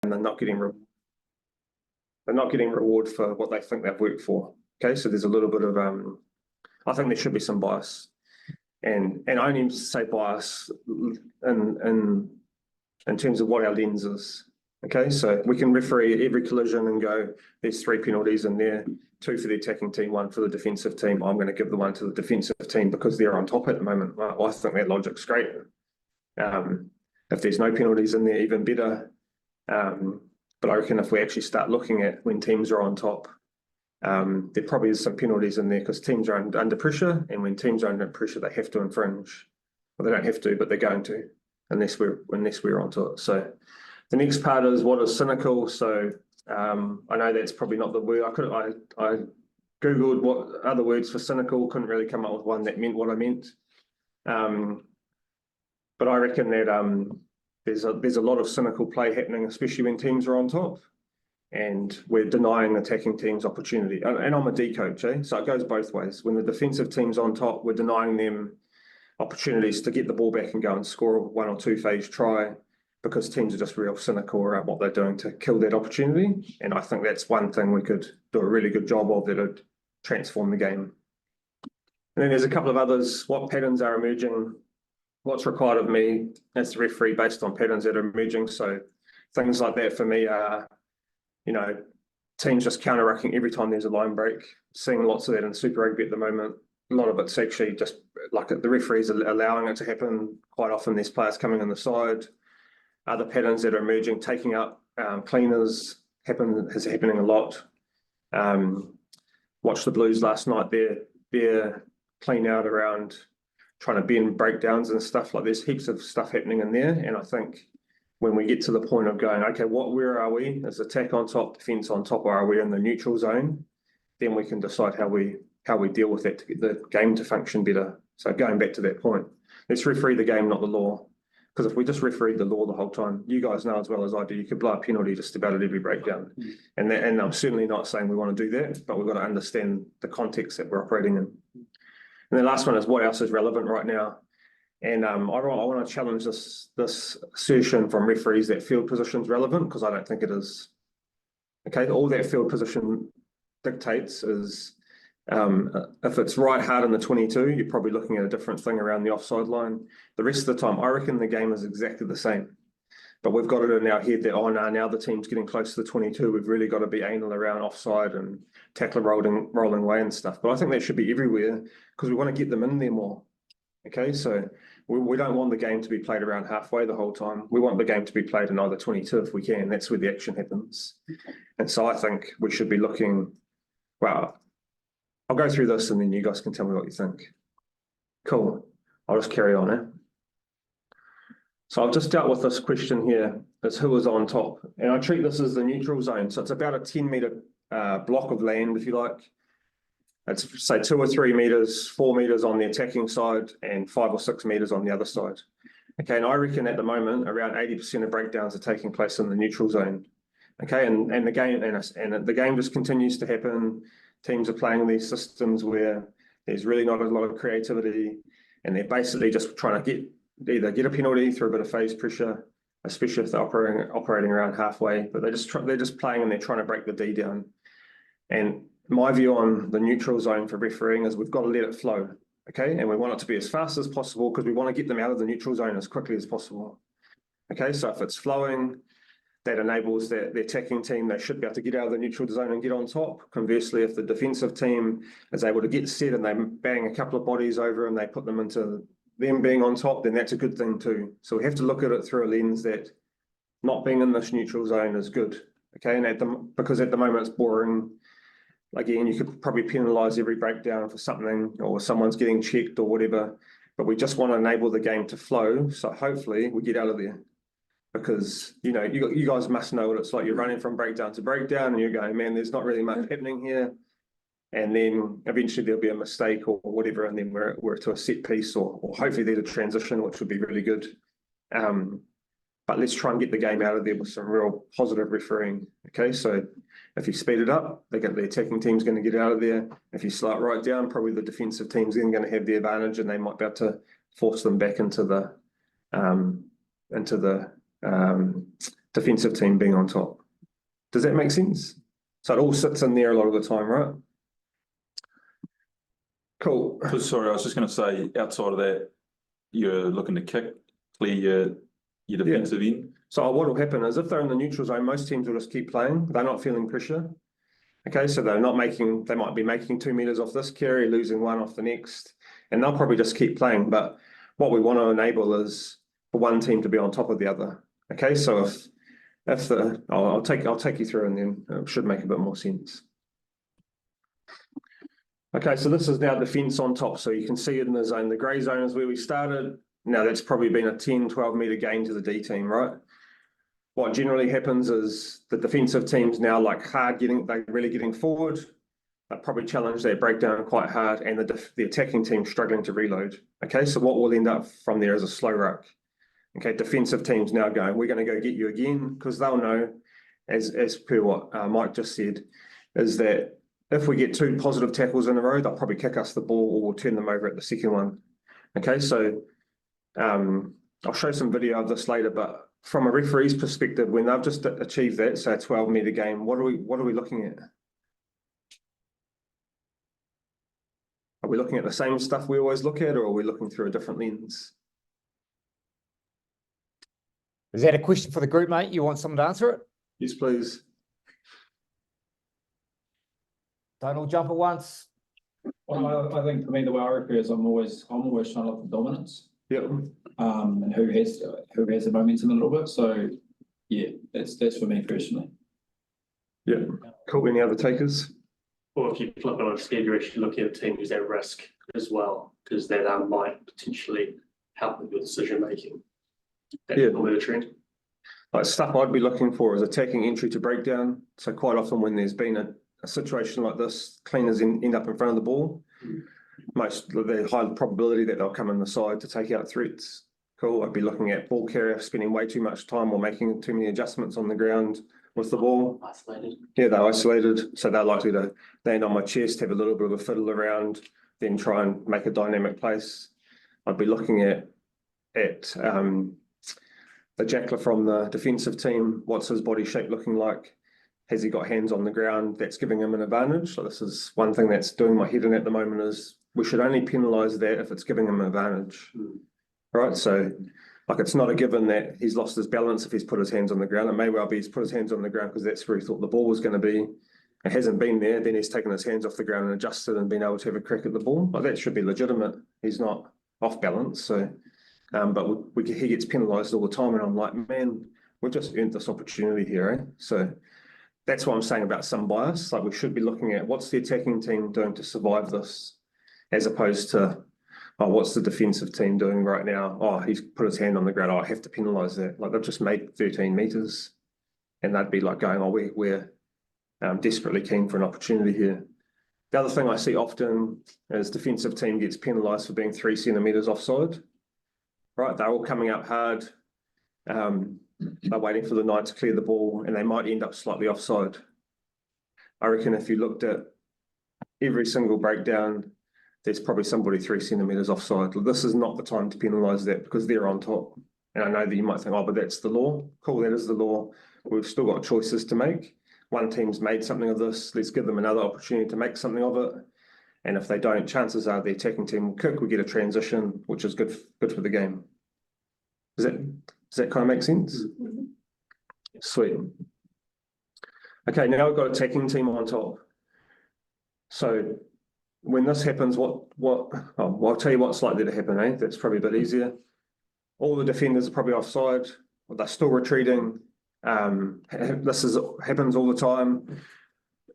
and they're not getting reward for what they think they've worked for. Okay, so there's a little bit of I think there should be some bias, and I only say bias in terms of what our lens is. Okay, so we can referee every collision and go, there's 3 penalties in there, 2 for the attacking team, 1 for the defensive team. I'm going to give the 1 to the defensive team because they're on top at the moment. Well, I think that logic's great. If there's no penalties in there, even better. But I reckon if we actually start looking at when teams are on top, there probably is some penalties in there because teams are under pressure, and when teams are under pressure, they have to infringe. Well, they don't have to, but they're going to, unless we're onto it. So the next part is what is cynical. So I know that's probably not the word. I googled what other words for cynical, couldn't really come up with one that meant what I meant. But I reckon that there's a lot of cynical play happening, especially when teams are on top, and we're denying attacking teams opportunity. And I'm a D coach, so it goes both ways. When the defensive team's on top, we're denying them opportunities to get the ball back and go and score a 1 or 2 phase try, because teams are just real cynical around what they're doing to kill that opportunity. And I think that's one thing we could do a really good job of that would transform the game. And then there's a couple of others. What patterns are emerging? What's required of me as the referee based on patterns that are emerging? So things like that for me are, teams just counter-rucking every time there's a line break. Seeing lots of that in Super Rugby at the moment. A lot of it's actually just like the referees are allowing it to happen. Quite often there's players coming on the side. Other patterns that are emerging, taking up cleaners is happening a lot. Watched the Blues last night. They're clean out around trying to bend breakdowns and stuff like this. Heaps of stuff happening in there. And I think when we get to the point of going, okay, where are we? Is attack on top, defence on top, or are we in the neutral zone? Then we can decide how we deal with that to get the game to function better. So going back to that point, let's referee the game, not the law. Because if we just refereed the law the whole time, you guys know as well as I do, you could blow a penalty just about at every breakdown. And I'm certainly not saying we want to do that, but we've got to understand the context that we're operating in. And the last one is what else is relevant right now. And I want to challenge this assertion from referees that field position is relevant, because I don't think it is. Okay, all that field position dictates is if it's right hard in the 22, you're probably looking at a different thing around the offside line. The rest of the time, I reckon the game is exactly the same. But we've got it in our head that, now the team's getting close to the 22. We've really got to be anal around offside and tackler rolling away and stuff. But I think that should be everywhere, because we want to get them in there more. Okay, so we don't want the game to be played around halfway the whole time. We want the game to be played in either 22 if we can. That's where the action happens. And so I think we should be looking, I'll go through this and then you guys can tell me what you think. Cool. I'll just carry on. So I've just dealt with this question here, is who is on top? And I treat this as the neutral zone. So it's about a 10-metre block of land, if you like. It's say 2 or 3 metres, 4 metres on the attacking side and 5 or 6 metres on the other side. Okay, and I reckon at the moment around 80% of breakdowns are taking place in the neutral zone. Okay, and the game just continues to happen. Teams are playing these systems where there's really not a lot of creativity, and they're basically just trying to either get a penalty through a bit of phase pressure, especially if they're operating around halfway. But they're just playing and they're trying to break the D down. And my view on the neutral zone for refereeing is we've got to let it flow, okay? And we want it to be as fast as possible because we want to get them out of the neutral zone as quickly as possible. Okay, so if it's flowing, that enables the attacking team, they should be able to get out of the neutral zone and get on top. Conversely, if the defensive team is able to get set and they bang a couple of bodies over and they put them into them being on top, then that's a good thing too. So we have to look at it through a lens that not being in this neutral zone is good, okay? And because at the moment it's boring. Again, you could probably penalise every breakdown for something, or someone's getting checked or whatever, but we just want to enable the game to flow. So hopefully we get out of there. Because, you guys must know what it's like. You're running from breakdown to breakdown and you're going, man, there's not really much happening here. And then eventually there'll be a mistake or whatever, and then we're to a set piece, or hopefully there's a transition, which would be really good. But let's try and get the game out of there with some real positive refereeing. Okay, so if you speed it up, the attacking team's going to get out of there. If you slow it right down, probably the defensive team's then going to have the advantage, and they might be able to force them back into the defensive team being on top. Does that make sense? So it all sits in there a lot of the time, right? Cool. Sorry, I was just going to say, outside of that, you're looking to clear your defensive end. So what will happen is if they're in the neutral zone, most teams will just keep playing. They're not feeling pressure. Okay, so they might be making 2 meters off this carry, losing one off the next, and they'll probably just keep playing. But what we want to enable is for one team to be on top of the other. Okay, so I'll take you through, and then it should make a bit more sense. Okay, so this is now defense on top. So you can see it in the zone. The grey zone is where we started. Now that's probably been a 10, 12 meter gain to the D team, right? What generally happens is the defensive teams now they're really getting forward. They probably challenge their breakdown quite hard, and the attacking team struggling to reload. Okay, so what will end up from there is a slow ruck. Okay, defensive teams now going, we're going to go get you again, because they'll know, as per what Mike just said, is that if we get 2 positive tackles in a row, they'll probably kick us the ball, or we'll turn them over at the second one. Okay, so I'll show some video of this later, but from a referee's perspective, when they've just achieved that, say a 12 meter game, what are we looking at? Are we looking at the same stuff we always look at, or are we looking through a different lens? Is that a question for the group, mate? You want someone to answer it? Yes, please. Don't all jump at once. Well, I think for me, the way I refer is I'm always trying to look for dominance. Yep. And who has the momentum a little bit. So yeah, that's for me personally. Yeah. Cool. Any other takers? Or if you flip it on a schedule, you're actually looking at a team who's at risk as well, because that might potentially help with your decision making. That's probably the trend. Like stuff I'd be looking for is attacking entry to breakdown. So quite often when there's been a situation like this, cleaners end up in front of the ball. The high probability that they'll come in the side to take out threats. Cool. I'd be looking at ball carrier spending way too much time or making too many adjustments on the ground with the ball. Isolated. Yeah, they're isolated. So they're likely to land on my chest, have a little bit of a fiddle around, then try and make a dynamic place. I'd be looking at the jackler from the defensive team. What's his body shape looking like? Has he got hands on the ground? That's giving him an advantage. So this is one thing that's doing my head in at the moment, is we should only penalise that if it's giving him an advantage. Right? So like it's not a given that he's lost his balance if he's put his hands on the ground. It may well be he's put his hands on the ground because that's where he thought the ball was going to be. It hasn't been there. Then he's taken his hands off the ground and adjusted and been able to have a crack at the ball. Like that should be legitimate. He's not off balance. So, but he gets penalised all the time, and I'm like, man, we've just earned this opportunity here, eh? So that's what I'm saying about some bias. Like we should be looking at what's the attacking team doing to survive this, as opposed to, oh, what's the defensive team doing right now? Oh, he's put his hand on the ground. Oh, I have to penalise that. Like they've just made 13 meters, and they'd be like going, oh, we're desperately keen for an opportunity here. The other thing I see often is defensive team gets penalised for being 3 centimeters offside. Right, they're all coming up hard. They're waiting for the 9 to clear the ball, and they might end up slightly offside. I reckon if you looked at every single breakdown, there's probably somebody 3 centimeters offside. This is not the time to penalise that because they're on top. And I know that you might think, oh, but that's the law. Cool, that is the law. We've still got choices to make. One team's made something of this. Let's give them another opportunity to make something of it. And if they don't, chances are the attacking team will kick. We get a transition, which is good for the game. Does that kind of make sense? Sweet. Okay, now we've got attacking team on top. So when this happens, I'll tell you what's likely to happen, eh? That's probably a bit easier. All the defenders are probably offside, but they're still retreating. This happens all the time.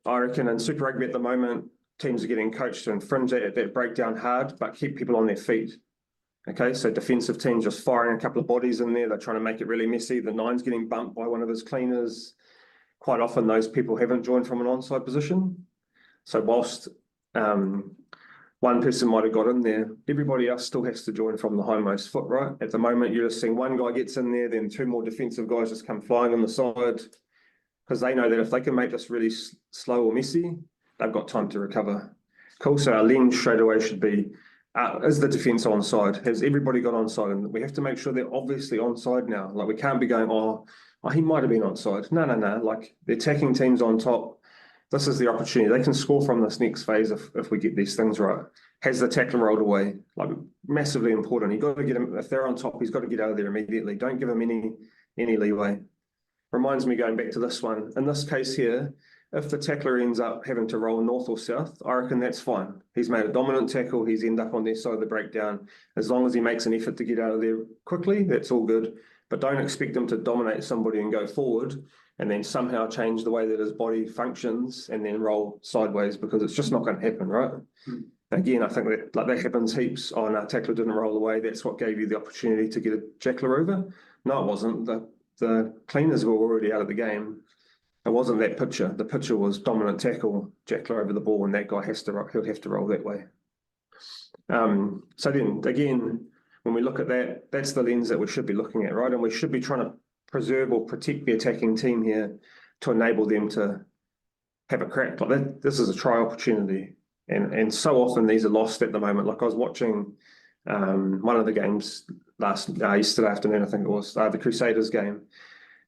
I reckon in Super Rugby at the moment, teams are getting coached to infringe that breakdown hard, but keep people on their feet. Okay, so defensive teams just firing a couple of bodies in there. They're trying to make it really messy. The 9's getting bumped by one of his cleaners. Quite often those people haven't joined from an onside position. So whilst one person might have got in there, everybody else still has to join from the hindmost foot, right? At the moment, you're just seeing one guy gets in there, then 2 more defensive guys just come flying on the side, because they know that if they can make this really slow or messy, they've got time to recover. Cool, so our lens straight away should be, is the defence onside? Has everybody got onside? And we have to make sure they're obviously onside now. Like we can't be going, oh, oh, he might have been onside. No, like the attacking team's on top. This is the opportunity. They can score from this next phase if we get these things right. Has the tackler rolled away? Like massively important. You got to get him, if they're on top, he's got to get out of there immediately. Don't give him any leeway. Reminds me going back to this one. In this case here, if the tackler ends up having to roll north or south, I reckon that's fine. He's made a dominant tackle. He's ended up on their side of the breakdown. As long as he makes an effort to get out of there quickly, that's all good. But don't expect him to dominate somebody and go forward and then somehow change the way that his body functions and then roll sideways, because it's just not going to happen, right? Again, I think that happens heaps. Oh, no, tackler didn't roll away. That's what gave you the opportunity to get a jackler over. No, it wasn't. The cleaners were already out of the game. It wasn't that picture. The picture was dominant tackle, jackler over the ball, and that guy he'll have to roll that way. So then again, when we look at that, that's the lens that we should be looking at, right? And we should be trying to preserve or protect the attacking team here to enable them to have a crack. Like that, this is a try opportunity. And so often these are lost at the moment. Like I was watching one of the games yesterday afternoon, I think it was, the Crusaders game.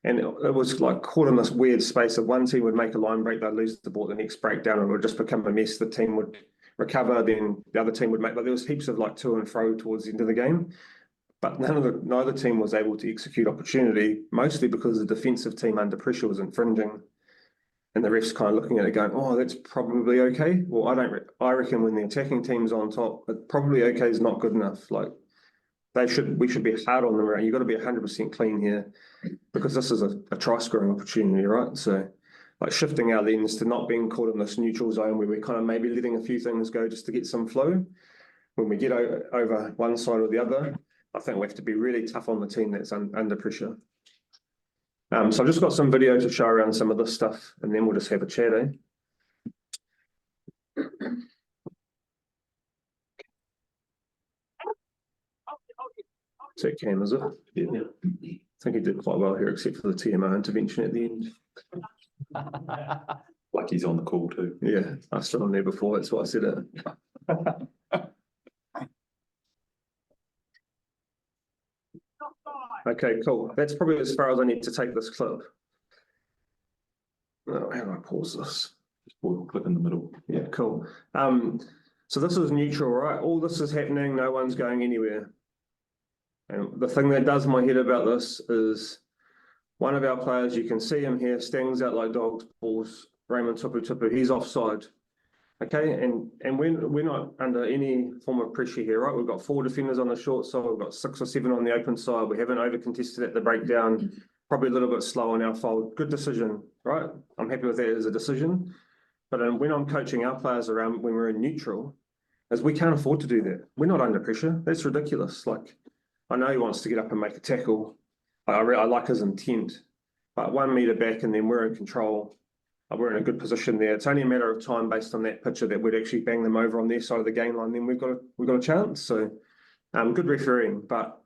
And it was like caught in this weird space of one team would make a line break, they'd lose the ball, the next breakdown, and it would just become a mess. The team would recover, then the other team would make, like there was heaps of like to and fro towards the end of the game. But neither team was able to execute opportunity, mostly because the defensive team under pressure was infringing. And the refs kind of looking at it going, oh, that's probably okay. Well, I reckon when the attacking team's on top, probably okay is not good enough. Like we should be hard on them around. You've got to be 100% clean here, because this is a try scoring opportunity, right? So like shifting our lens to not being caught in this neutral zone where we're kind of maybe letting a few things go just to get some flow. When we get over one side or the other, I think we have to be really tough on the team that's under pressure. So I've just got some video to show around some of this stuff, and then we'll just have a chat, eh? Is that Cam, is it? Yeah. I think he did quite well here, except for the TMO intervention at the end. Like he's on the call too. Yeah, I stood on there before, that's why I said it. Okay, cool. That's probably as far as I need to take this clip. Oh, how do I pause this? Just click in the middle. Yeah, cool. So this is neutral, right? All this is happening, no one's going anywhere. And the thing that does my head about this is one of our players, you can see him here, stings out like dogs' balls, Raymond Tupu, he's offside. Okay, and we're not under any form of pressure here, right? We've got 4 defenders on the short side, we've got 6 or 7 on the open side, we haven't over contested at the breakdown, probably a little bit slow on our fold. Good decision, right? I'm happy with that as a decision. But when I'm coaching our players around when we're in neutral, is we can't afford to do that. We're not under pressure. That's ridiculous. Like, I know he wants to get up and make a tackle. I like his intent, but 1 meter back and then we're in control. We're in a good position there. It's only a matter of time based on that picture that we'd actually bang them over on their side of the game line. Then we've got a chance. So, good refereeing, but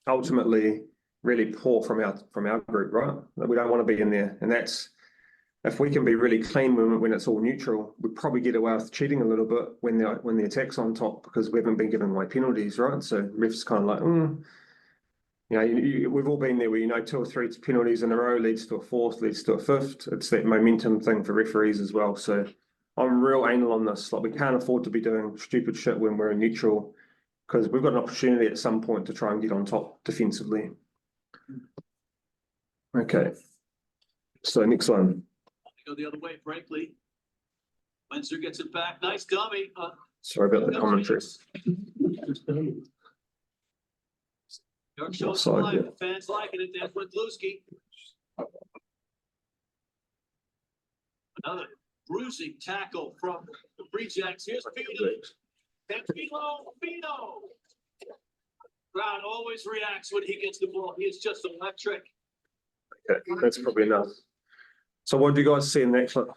ultimately really poor from our group, right? We don't want to be in there, and that's if we can be really clean when it's all neutral. We probably get away with cheating a little bit when the attack's on top because we haven't been giving away penalties, right? So refs kind of like, you know, we've all been there where 2 or 3 penalties in a row leads to a 4th, leads to a 5th. It's that momentum thing for referees as well. So I'm real anal on this. Like we can't afford to be doing stupid shit when we're in neutral because we've got an opportunity at some point to try and get on top defensively. Okay. So next one. Go the other way, frankly. Windsor gets it back. Nice dummy. Sorry about the commentary. York shows Offside, life. yeah. Fans liking it. There's Wendlowski. Another bruising tackle from the Free Jacks. Here's Pino. And Pino. Crowd always reacts when he gets the ball. He is just electric. Okay, that's probably enough. So what do you guys see in that clip?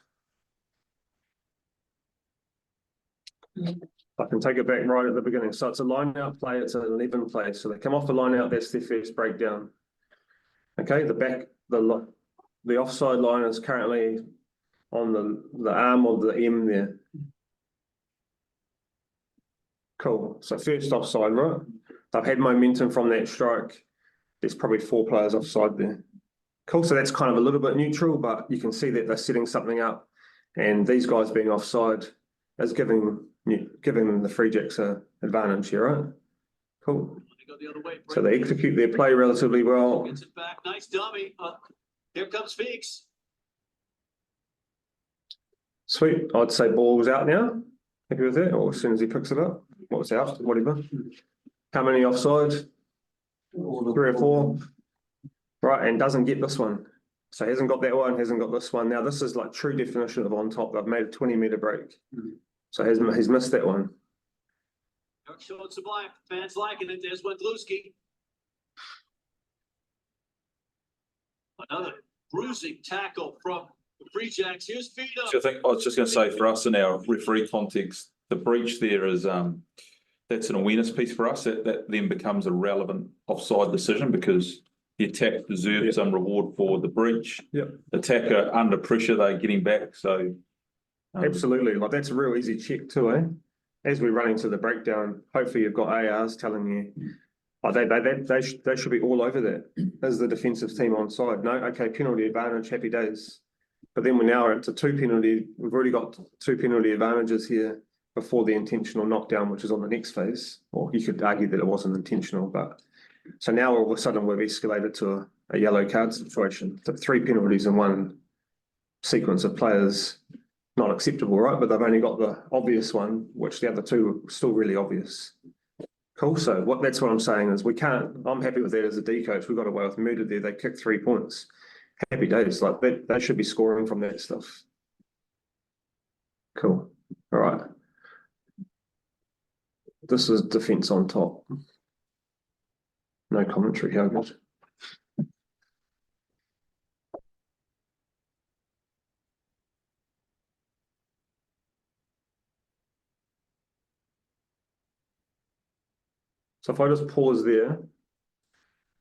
I can take it back right at the beginning. So it's a line out play, it's an 11 play. So they come off the line out, that's their first breakdown. Okay, the offside line is currently on the arm of the M there. Cool. So first offside, right? They've had momentum from that strike. There's probably 4 players offside there. Cool, so that's kind of a little bit neutral, but you can see that they're setting something up. And these guys being offside is giving the Free Jacks an advantage here, right? Cool. They go the other way. So they execute their play relatively well. Gets it back. Nice dummy. Here comes Feeks. Sweet, I'd say ball's out now. Happy with that, or as soon as he picks it up, what's out, whatever. How many offside? 3 or 4. Right, and doesn't get this one. So hasn't got that one, hasn't got this one. Now this is like true definition of on top. They've made a 20-meter break. So he's missed that one. Showing some life. Fans liking it. There's Wendlowski. Another bruising tackle from the Free Jacks. Here's Fido. So I think I was just going to say for us in our referee context, the breach there is that's an awareness piece for us that then becomes a relevant offside decision because the attack deserves some reward for the breach. Yep. Attacker under pressure, they're getting back. So Absolutely, like that's a real easy check too, eh? As we're running to the breakdown, hopefully you've got ARs telling you, oh, they should be all over that. As the defensive team on side, no, okay, penalty advantage, happy days. But then we're now into we've already got 2 penalty advantages here before the intentional knockdown, which is on the next phase. Or you could argue that it wasn't intentional, but so now all of a sudden we've escalated to a yellow card situation. 3 penalties in one sequence of players. Not acceptable, right? But they've only got the obvious one, which the other 2 are still really obvious. Cool. So that's what I'm saying is I'm happy with that as a D coach. We got away with murder there. They kicked 3 points. Happy days. Like that, they should be scoring from that stuff. Cool. All right. This is defense on top. No commentary, how good. So if I just pause there,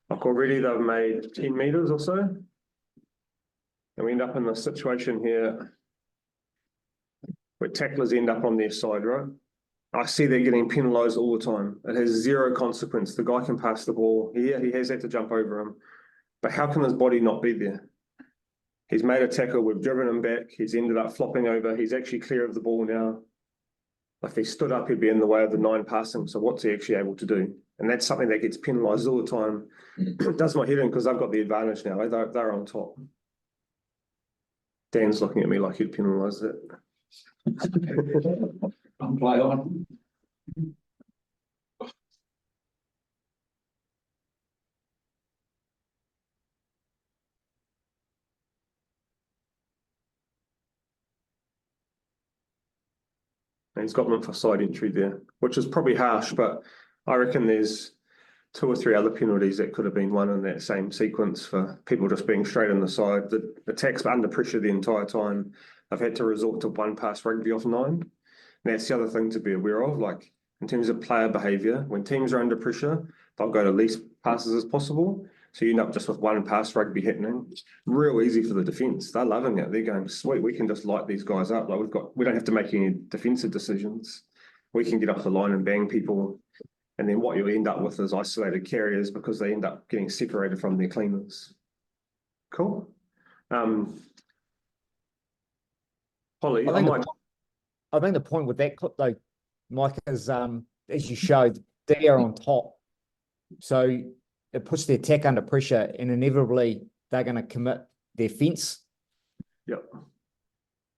like already they've made 10 meters or so. And we end up in the situation here where tacklers end up on their side, right? I see they're getting penalised all the time. It has 0 consequence. The guy can pass the ball. He has had to jump over him. But how can his body not be there? He's made a tackle. We've driven him back. He's ended up flopping over. He's actually clear of the ball now. If he stood up, he'd be in the way of the 9 passing. So what's he actually able to do? And that's something that gets penalised all the time. It does my head in because I've got the advantage now. They're on top. Dan's looking at me like he'd penalise it. Play on. And he's got them for side entry there, which is probably harsh, but I reckon there's 2 or 3 other penalties that could have been won in that same sequence for people just being straight on the side. The attack's under pressure the entire time. I've had to resort to 1 pass rugby off 9. And that's the other thing to be aware of, like in terms of player behaviour, when teams are under pressure, they'll go to least passes as possible. So you end up just with 1 pass rugby happening. Real easy for the defence. They're loving it. They're going, sweet, we can just light these guys up. Like we don't have to make any defensive decisions. We can get up the line and bang people. And then what you'll end up with is isolated carriers because they end up getting separated from their cleaners. Cool. Holly, I think the point with that clip though, Mike, is as you showed, they are on top. So it puts the attack under pressure and inevitably they're going to commit their fence. Yep.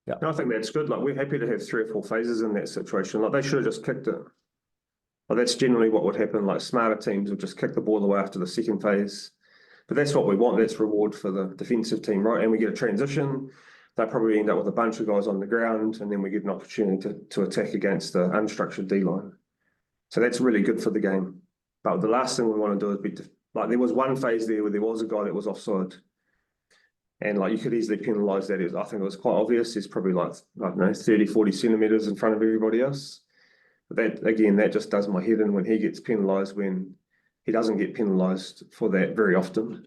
Yeah. And I think that's good. Like we're happy to have 3 or 4 phases in that situation. Like they should have just kicked it. Well, that's generally what would happen. Like smarter teams would just kick the ball away after the second phase. But that's what we want. That's reward for the defensive team, right? And we get a transition. They probably end up with a bunch of guys on the ground, and then we get an opportunity to attack against the unstructured D line. So that's really good for the game. But the last thing we want to do is be like there was 1 phase there where there was a guy that was offside. And like you could easily penalise that. I think it was quite obvious. He's probably like, I don't know, 30, 40 centimetres in front of everybody else. But that, again, that just does my head in when he gets penalised when he doesn't get penalised for that very often.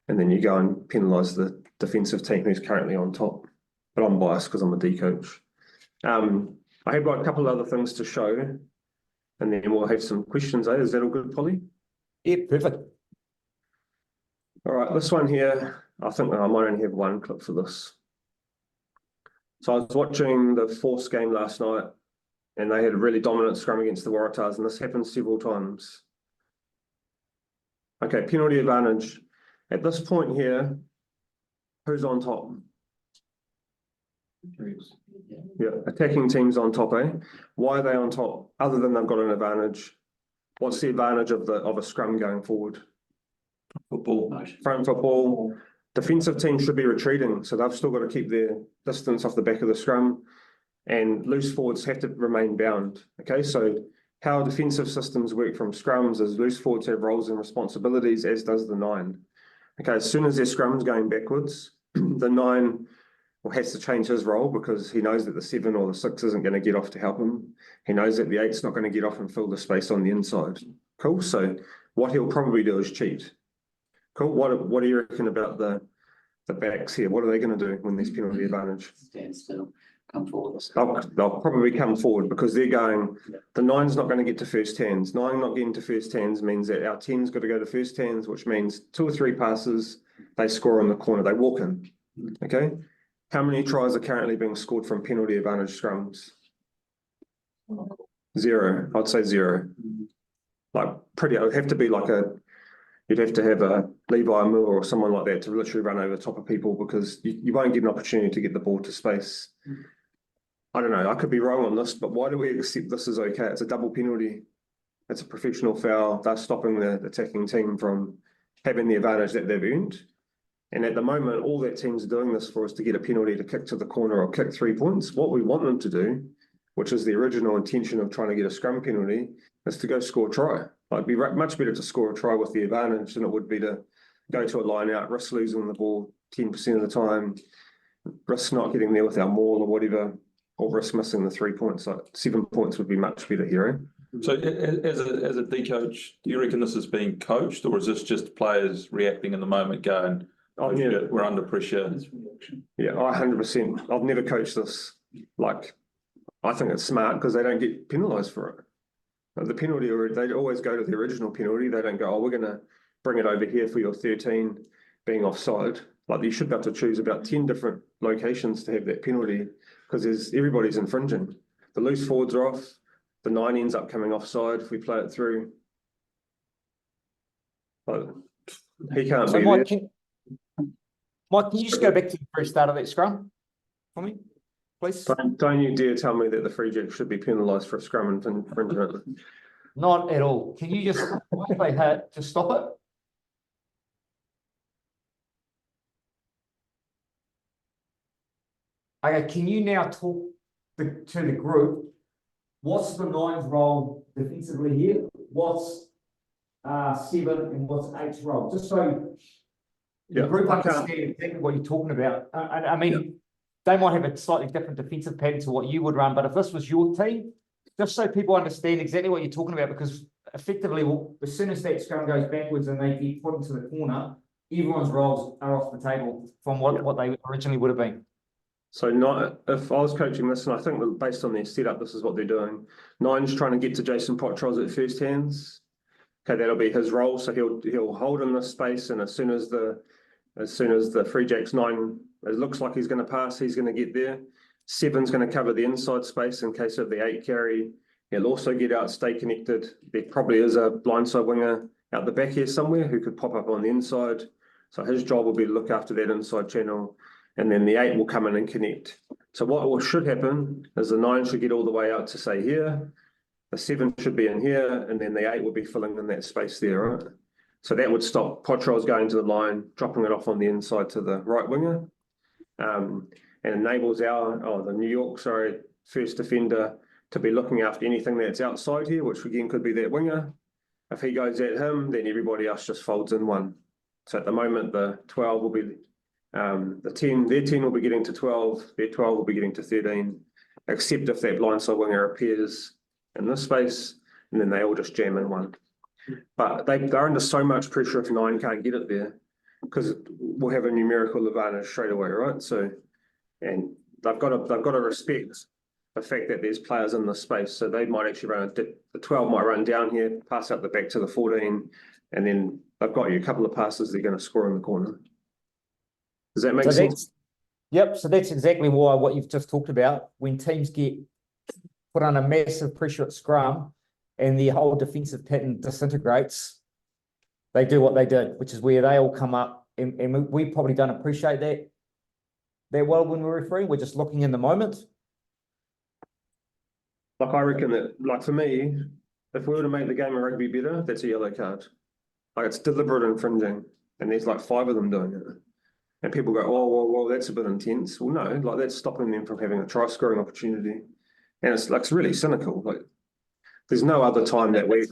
And then you go and penalise the defensive team who's currently on top. But I'm biased because I'm a D coach. I have got a couple of other things to show. And then we'll have some questions, eh? Is that all good, Polly? Yeah, perfect. All right, this one here, I think I might only have one clip for this. So I was watching the Force game last night, and they had a really dominant scrum against the Waratahs, and this happened several times. Okay, penalty advantage. At this point here, who's on top? Yeah, attacking teams on top, eh? Why are they on top? Other than they've got an advantage. What's the advantage of a scrum going forward? Football. Front football. Defensive teams should be retreating, so they've still got to keep their distance off the back of the scrum. And loose forwards have to remain bound. Okay, so how defensive systems work from scrums is loose forwards have roles and responsibilities, as does the 9. Okay, as soon as their scrum's going backwards, the 9 has to change his role because he knows that the 7 or the 6 isn't going to get off to help him. He knows that the 8's not going to get off and fill the space on the inside. Cool. So what he'll probably do is cheat. Cool. What do you reckon about the backs here? What are they going to do when there's penalty advantage? Stand still, come forward. They'll probably come forward because they're going, the 9's not going to get to first hands. 9 not getting to first hands means that our 10's got to go to first hands, which means 2 or 3 passes, they score in the corner, they walk in. Okay. How many tries are currently being scored from penalty advantage scrums? 0. I'd say 0. Like it would have to be like you'd have to have a Levi Moore or someone like that to literally run over the top of people because you won't get an opportunity to get the ball to space. I don't know, I could be wrong on this, but why do we accept this is okay? It's a double penalty. It's a professional foul. They're stopping the attacking team from having the advantage that they've earned. And at the moment, all that team's doing this for is to get a penalty to kick to the corner or kick 3 points. What we want them to do, which is the original intention of trying to get a scrum penalty, is to go score a try. Like, it'd be much better to score a try with the advantage than it would be to go to a line out, risk losing the ball 10% of the time, risk not getting there with our maul or whatever, or risk missing the 3 points. Like 7 points would be much better here. So as a D coach, do you reckon this is being coached or is this just players reacting in the moment going, Oh, yeah. we're under pressure? Yeah, 100%. I've never coached this. Like, I think it's smart because they don't get penalised for it. The penalty, or they always go to the original penalty. They don't go, oh, we're going to bring it over here for your 13 being offside. Like, you should be able to choose about 10 different locations to have that penalty because everybody's infringing. The loose forwards are off. The 9 ends up coming offside if we play it through. But he can't So be Mike, there. Mike, can you just go back to the very start of that scrum for me, please? Don't you dare tell me that the Free Jacks should be penalised for a scrum infringement. Not at all. Can you just, once they had to stop it? Okay, can you now talk to the group? What's the 9's role defensively here? What's 7 and what's 8's role? Just so the Yeah, group I can't- understand exactly what you're talking about. I mean, they might have a slightly different defensive pattern to what you would run, but if this was your team, just so people understand exactly what you're talking about, because effectively, as soon as that scrum goes backwards and they get put into the corner, everyone's roles are off the table from what they originally would have been. So if I was coaching this, and I think that based on their setup, this is what they're doing. 9's trying to get to Jason Potros at first hands. Okay, that'll be his role. So he'll hold in this space, and as soon as the Free Jacks 9, it looks like he's going to pass, he's going to get there. 7's going to cover the inside space in case of the 8 carry. He'll also get out, stay connected. There probably is a blindside winger out the back here somewhere who could pop up on the inside. So his job will be to look after that inside channel. And then the 8 will come in and connect. So what should happen is the 9 should get all the way out to say here. The 7 should be in here, and then the 8 will be filling in that space there, right? So that would stop Potros going to the line, dropping it off on the inside to the right winger. And enables the New York, first defender to be looking after anything that's outside here, which again could be that winger. If he goes at him, then everybody else just folds in one. So at the moment, the 12 will be their 10 will be getting to 12, their 12 will be getting to 13, except if that blindside winger appears in this space, and then they all just jam in one. But they're under so much pressure if 9 can't get it there, because we'll have a numerical advantage straight away, right? So, and they've got to respect the fact that there's players in this space, so they might actually the 12 might run down here, pass out the back to the 14, and then they've got you a couple of passes they're going to score in the corner. Does that make So sense? that's, yep, so that's exactly why what you've just talked about, when teams get put under massive pressure at scrum and the whole defensive pattern disintegrates, they do what they did, which is where they all come up, and we probably don't appreciate that well when we're refereeing. We're just looking in the moment. Like I reckon that, like for me, if we were to make the game of rugby better, that's a yellow card. Like it's deliberate infringing, and there's like 5 of them doing it. And people go, oh, well, that's a bit intense. Well, no, like that's stopping them from having a try scoring opportunity. And it's like, it's really cynical. Like there's no other time that we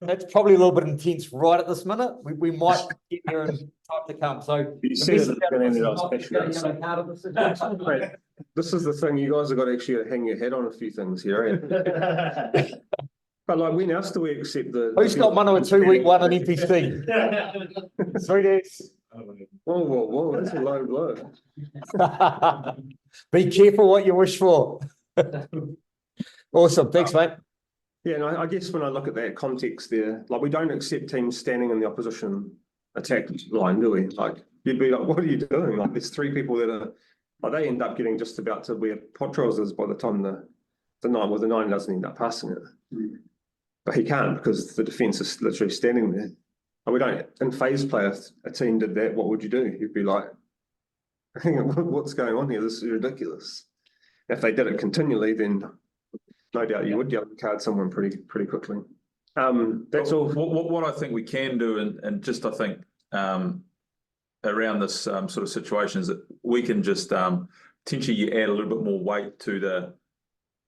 It's probably a little bit intense right at this minute. We might get there in time to come. So You said it at the beginning that I was passionate. Right. This is the thing, you guys have got to actually hang your head on a few things here, eh? But like, when else do we accept the? who's got one or a 2-week one in NPC? Sweeties. Whoa, that's a low blow. Be careful what you wish for. Awesome. Thanks, mate. Yeah, and I guess when I look at that context there, like we don't accept teams standing in the opposition attack line, do we? Like you'd be like, what are you doing? Like there's 3 people that are, like they end up getting just about to wear pot trousers by the time the 9 doesn't end up passing it. But he can't because the defence is literally standing there. And we don't, in phase play, if a team did that, what would you do? You'd be like, hang on, what's going on here? This is ridiculous. If they did it continually, then no doubt you would yellow card someone pretty quickly. That's all. What I think we can do, and just I think around this sort of situation is that we can just potentially add a little bit more weight to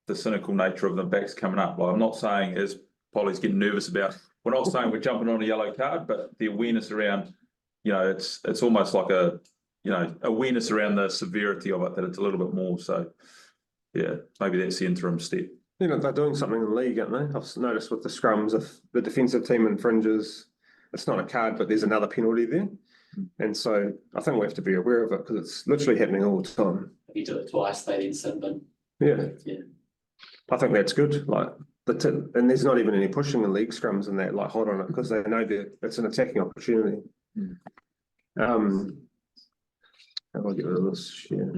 the cynical nature of the backs coming up. Like I'm not saying, as Polly's getting nervous about, we're not saying we're jumping on a yellow card, but the awareness around, it's almost like awareness around the severity of it, that it's a little bit more. So yeah, maybe that's the interim step. They're doing something in the league, aren't they? I've noticed with the scrums, if the defensive team infringes, it's not a card, but there's another penalty there. And so I think we have to be aware of it because it's literally happening all the time. If you do it twice, they then sin bin. Yeah. Yeah. I think that's good. Like and there's not even any pushing in league scrums and that, like hold on it, because they know that it's an attacking opportunity. How do I get rid of this share?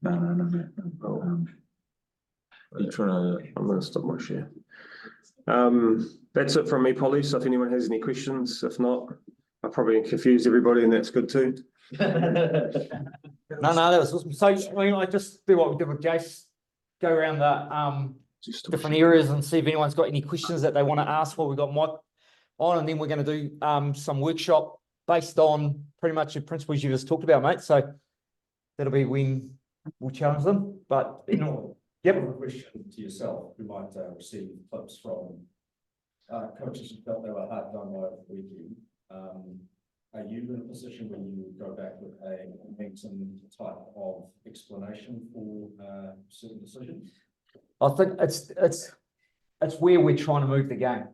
No. Oh. You're trying to. I'm going to stop my share. That's it from me, Polly. So if anyone has any questions, if not, I probably confused everybody, and that's good too. No, that was awesome. So I mean, I just do what we did with Jace, go around the different areas and see if anyone's got any questions that they want to ask while we've got Mike on, and then we're going to do some workshop based on pretty much the principles you just talked about, mate. So that'll be when we'll challenge them. But yep. A question to yourself, who might receive clips from coaches who felt they were hard done by the weekend. Are you in a position where you would go back with a momentum type of explanation for certain decisions? I think it's where we're trying to move the game,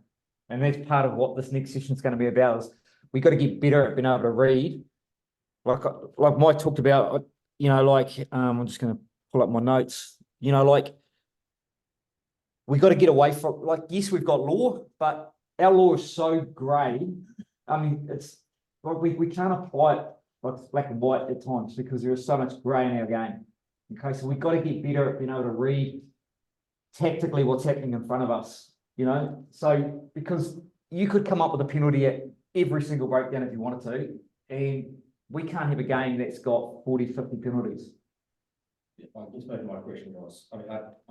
and that's part of what this next session is going to be about. Is we got to get better at being able to read, like Mike talked about. I'm just going to pull up my notes. We got to get away from, yes, we've got law, but our law is so grey. I mean, it's like we can't apply it like it's black and white at times because there is so much grey in our game. Okay, so we've got to get better at being able to read tactically what's happening in front of us, So because you could come up with a penalty at every single breakdown if you wanted to, and we can't have a game that's got 40, 50 penalties. I guess maybe my question was, I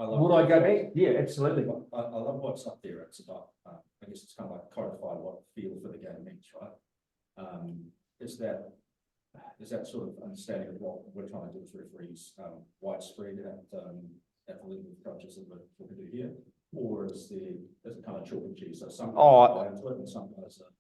love. Would I go back? Yeah, absolutely. I love what's up there. It's about, I guess it's kind of like codify what feel for the game means, right? Is that sort of understanding of what we're trying to do as referees widespread at the level of coaches that we're talking to here, or is it kind of chalk and cheese? So some buy into it and some guys are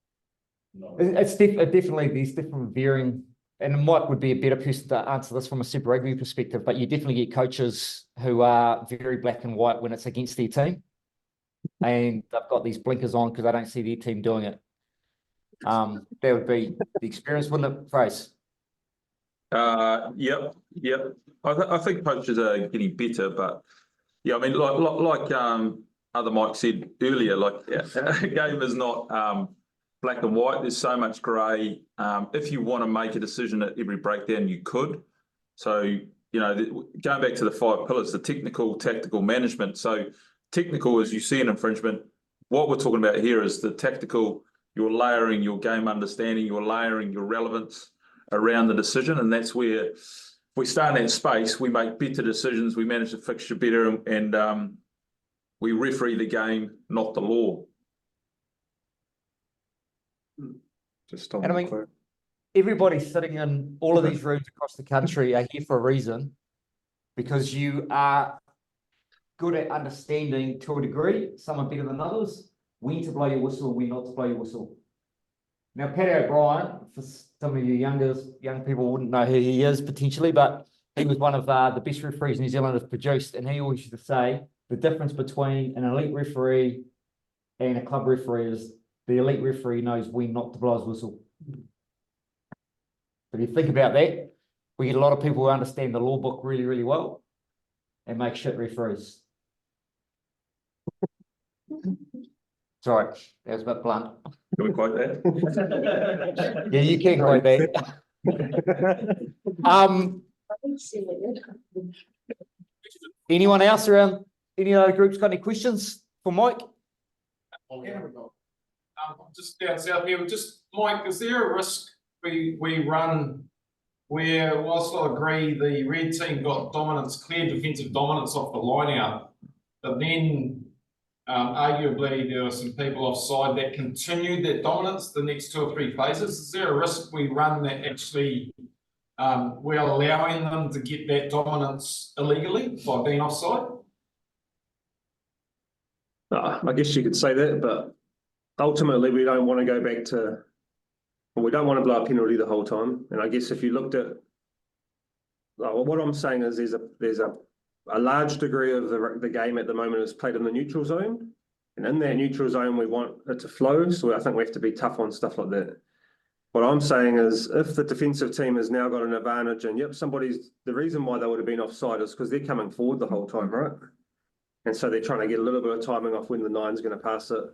not. It's definitely there's different varying. And Mike would be a better person to answer this from a Super Rugby perspective, but you definitely get coaches who are very black and white when it's against their team. And they've got these blinkers on because they don't see their team doing it. That would be the experience, wouldn't it, Fraser? Yep. I think coaches are getting better, but yeah, I mean, like other Mike said earlier, a game is not black and white. There's so much grey. If you want to make a decision at every breakdown, you could. So, you know, going back to the 5 pillars, the technical, tactical, management. So technical, as you see an infringement, what we're talking about here is the tactical, you're layering your game understanding, you're layering your relevance around the decision. And that's where if we start in that space, we make better decisions, we manage the fixture better, and we referee the game, not the law. Just on And I the mean, quote. everybody sitting in all of these rooms across the country are here for a reason, because you are good at understanding to a degree, some are better than others, when to blow your whistle and when not to blow your whistle. Now, Paddy O'Brien, for some of you young people wouldn't know who he is potentially, but he was one of the best referees New Zealand has produced, and he always used to say the difference between an elite referee and a club referee is the elite referee knows when not to blow his whistle. If you think about that, we get a lot of people who understand the law book really, really well and make shit referees. Sorry, that was a bit blunt. Can we quote that? Yeah, you can quote that. Anyone else around any other groups got any questions for Mike? Just down south here, just Mike, is there a risk we run where, whilst I agree the red team got dominance, clear defensive dominance off the line out, but then arguably there were some people offside that continued that dominance the next 2 or 3 phases? Is there a risk we run that actually we're allowing them to get that dominance illegally by being offside? I guess you could say that, but ultimately we don't want to go back to, well, we don't want to blow a penalty the whole time. And I guess if you looked at, what I'm saying is there's a large degree of the game at the moment is played in the neutral zone. And in that neutral zone, we want it to flow. So I think we have to be tough on stuff like that. What I'm saying is if the defensive team has now got an advantage and the reason why they would have been offside is because they're coming forward the whole time, right? And so they're trying to get a little bit of timing off when the 9's going to pass it.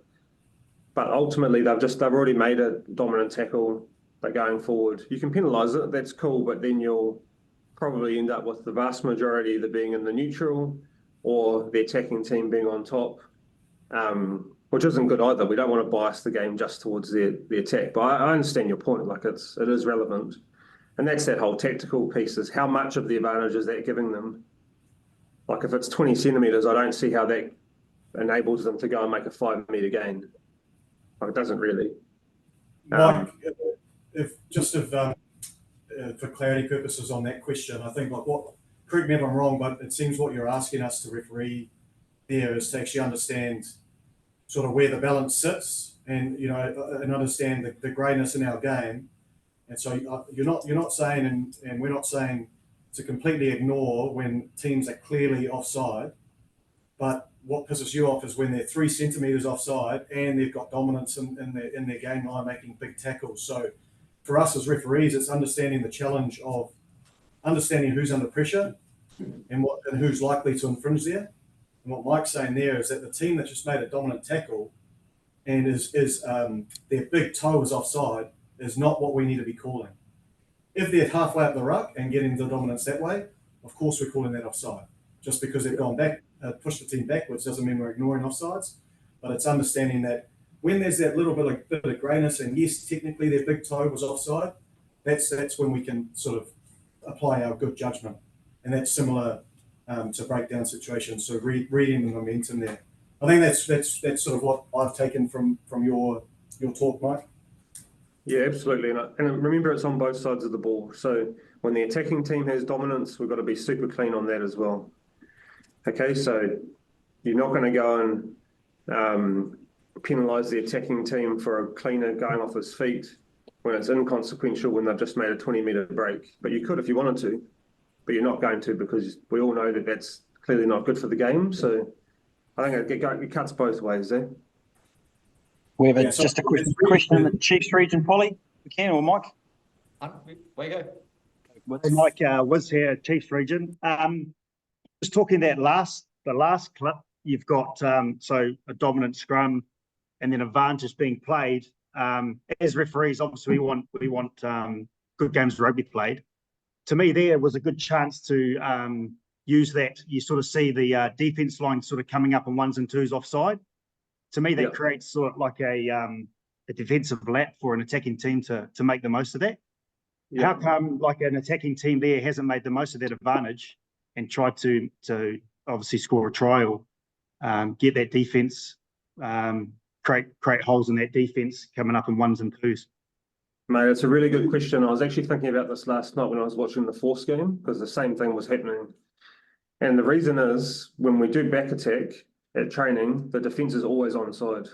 But ultimately, they've already made a dominant tackle. They're going forward. You can penalise it, that's cool, but then you'll probably end up with the vast majority either being in the neutral or the attacking team being on top, which isn't good either. We don't want to bias the game just towards the attack. But I understand your point. Like it is relevant, and that's that whole tactical piece: is how much of the advantage is that giving them? Like if it's 20 centimeters, I don't see how that enables them to go and make a 5-meter gain. Like it doesn't really. Mike, for clarity purposes on that question, I think correct me if I'm wrong, but it seems what you're asking us to referee there is to actually understand sort of where the balance sits and, you know, and understand the greyness in our game. And so you're not saying, and we're not saying to completely ignore when teams are clearly offside, but what pisses you off is when they're 3 centimeters offside and they've got dominance in their game line making big tackles. So for us as referees, it's understanding the challenge of understanding who's under pressure and who's likely to infringe there. And what Mike's saying there is that the team that just made a dominant tackle and their big toe is offside is not what we need to be calling. If they're halfway up the ruck and getting the dominance that way, of course we're calling that offside. Just because they've gone back, pushed the team backwards doesn't mean we're ignoring offsides, but it's understanding that when there's that little bit of grayness, and yes, technically their big toe was offside, that's when we can sort of apply our good judgment. And that's similar to breakdown situations. So reading the momentum there. I think that's sort of what I've taken from your talk, Mike. Yeah, absolutely. And remember, it's on both sides of the ball. So when the attacking team has dominance, we've got to be super clean on that as well. Okay, so you're not going to go and penalise the attacking team for a cleaner going off his feet when it's inconsequential when they've just made a 20-meter break. But you could if you wanted to, but you're not going to because we all know that that's clearly not good for the game. So I think it cuts both ways there. We have just a question in the Chiefs region, Polly, we can, or Mike? Where you go? Mike Wiz here, Chiefs region. Just talking that the last clip, you've got so a dominant scrum and then advantage being played. as referees, obviously we want good games of rugby played. To me, there was a good chance to use that. You sort of see the defense line sort of coming up on 1s and 2s offside. To me, that creates sort of like a defensive lap for an attacking team to make the most of that. How come like an attacking team there hasn't made the most of that advantage and tried to obviously score a try or get that defense, create holes in that defense coming up in 1s and 2s? Mate, it's a really good question. I was actually thinking about this last night when I was watching the Force game, because the same thing was happening. And the reason is, when we do back attack at training, the defence is always onside.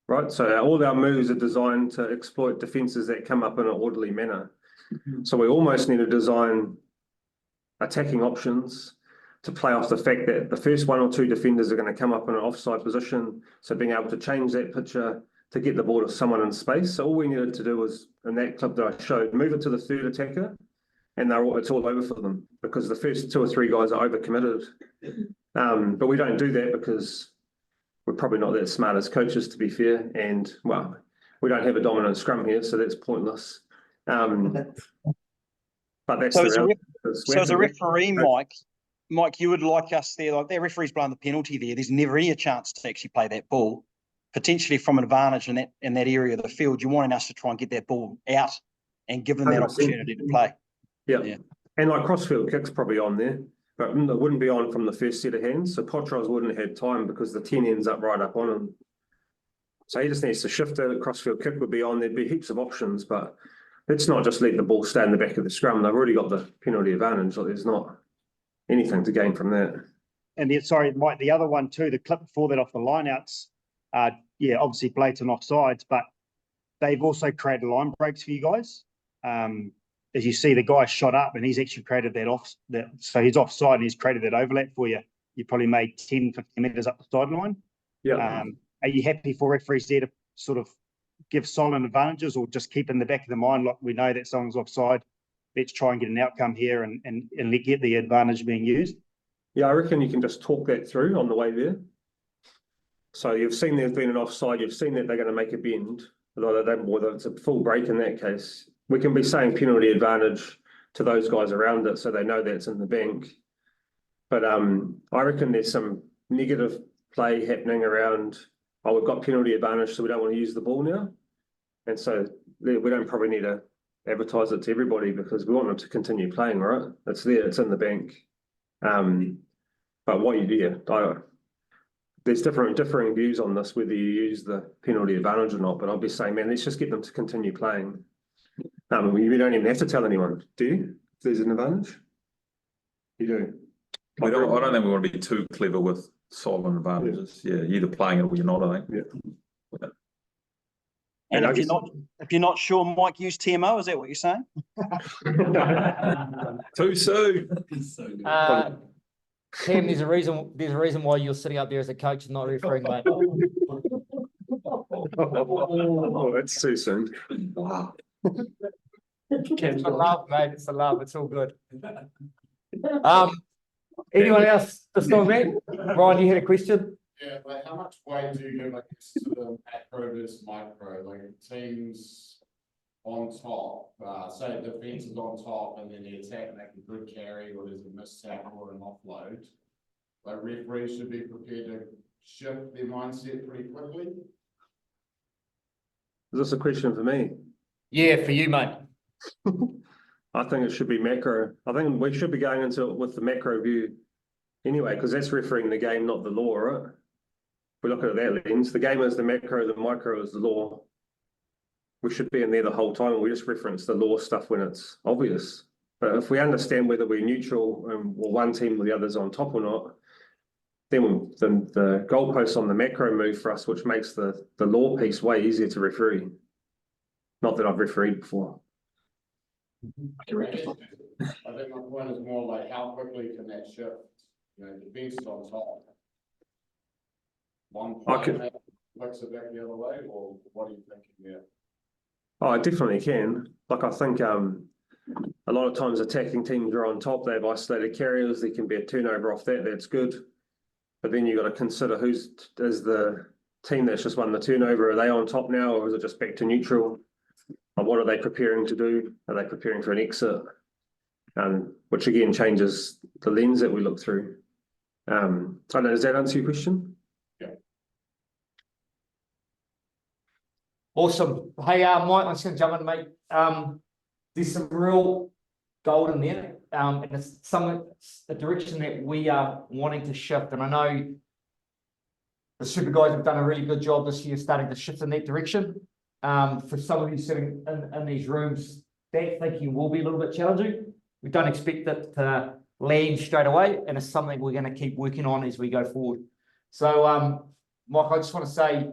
Right? So all our moves are designed to exploit defences that come up in an orderly manner. So we almost need to design attacking options to play off the fact that the first 1 or 2 defenders are going to come up in an offside position. So being able to change that picture to get the ball to someone in space. So all we needed to do was, in that clip that I showed, move it to the 3rd attacker, and it's all over for them, because the first 2 or 3 guys are overcommitted. But we don't do that because we're probably not that smart as coaches, to be fair. And, well, we don't have a dominant scrum here, so that's pointless. But that's So as a referee, Mike, you would like us there, like that referee's blown the penalty there. There's never any chance to actually play that ball, potentially from an advantage in that area of the field. You're wanting us to try and get that ball out and give them that 100%. opportunity to play. Yeah. And like crossfield kicks probably on there, but it wouldn't be on from the first set of hands. So Potros wouldn't have had time because the 10 ends up right up on him. So he just needs to shift it. Crossfield kick would be on. There'd be heaps of options, but let's not just let the ball stay in the back of the scrum. They've already got the penalty advantage. Like, there's not anything to gain from that. And sorry, Mike, the other one too, the clip before that off the lineouts, obviously blatant offsides, but they've also created line breaks for you guys. As you see, the guy shot up and he's actually created so he's offside and he's created that overlap for you. You probably made 10, 15 metres up the sideline. Yeah. Are you happy for referees there to sort of give solid advantages, or just keep in the back of the mind, like we know that someone's offside, let's try and get an outcome here and get the advantage being used? Yeah, I reckon you can just talk that through on the way there. So you've seen there's been an offside, you've seen that they're going to make a bend, whether it's a full break in that case. We can be saying penalty advantage to those guys around it so they know that's in the bank. But I reckon there's some negative play happening around, we've got penalty advantage, so we don't want to use the ball now. And so we don't probably need to advertise it to everybody, because we want them to continue playing, right? It's there, it's in the bank. But what you do, there's differing views on this, whether you use the penalty advantage or not, but I'll be saying, man, let's just get them to continue playing. You don't even have to tell anyone, do you? If there's an advantage? You do. I don't think we want to be too clever with silent advantages. Yeah, you're either playing it or you're not, I think. Yeah. And if you're not sure, Mike, use TMO. Is that what you're saying? Too soon. Cam, there's a reason why you're sitting up there as a coach and not refereeing, mate. Oh, that's too soon. Wow. It's a love, mate. It's a love. It's all good. Anyone else? Just on me? Ryan, you had a question? Yeah, like how much weight do you give, like, to the macro versus micro? Like teams on top, say defense is on top and then the attack make a good carry, or there's a missed tackle or an offload. Like referees should be prepared to shift their mindset pretty quickly. Is this a question for me? Yeah, for you, mate. I think it should be macro. I think we should be going into it with the macro view anyway, because that's refereeing the game, not the law, right? If we look at it that lens, the game is the macro, the micro is the law. We should be in there the whole time, and we just reference the law stuff when it's obvious. But if we understand whether we're neutral or one team or the other's on top or not, then the goalposts on the macro move for us, which makes the law piece way easier to referee. Not that I've refereed before. I think my point is more like how quickly can that shift? You know, defense is on top. One player looks it back the other way, or what are you thinking there? Oh, I definitely can. Like, I think a lot of times attacking teams are on top. They have isolated carriers. There can be a turnover off that. That's good. But then you've got to consider is the team that's just won the turnover, are they on top now, or is it just back to neutral? And what are they preparing to do? Are they preparing for an exit? Which again changes the lens that we look through. I don't know, does that answer your question? Awesome. Hey, Mike, I'm just gonna jump in, mate. There's some real gold in there. And it's a direction that we are wanting to shift. And I know the super guys have done a really good job this year starting to shift in that direction. For some of you sitting in these rooms, that thinking will be a little bit challenging. We don't expect it to land straight away, and it's something we're going to keep working on as we go forward. So, Mike, I just want to say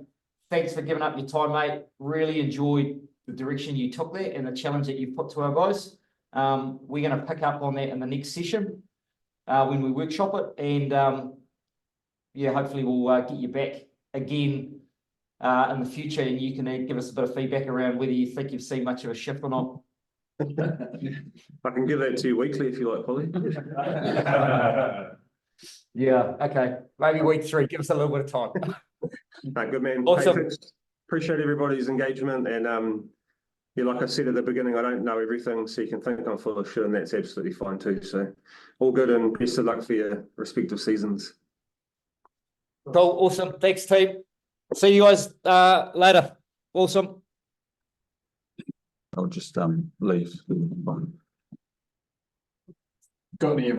thanks for giving up your time, mate. Really enjoyed the direction you took there and the challenge that you put to our guys. We're going to pick up on that in the next session when we workshop it, and yeah, hopefully we'll get you back again in the future, and you can give us a bit of feedback around whether you think you've seen much of a shift or not. I can give that to you weekly if you like, Polly. Yeah, okay. Maybe week 3. Give us a little bit of time. No, good man. Awesome. Hey, thanks. Appreciate everybody's engagement, and yeah, like I said at the beginning, I don't know everything, so you can think I'm full of shit, and that's absolutely fine too. So all good, and best of luck for your respective seasons. Cool, awesome. Thanks, team. See you guys later. Awesome. I'll just leave. Got any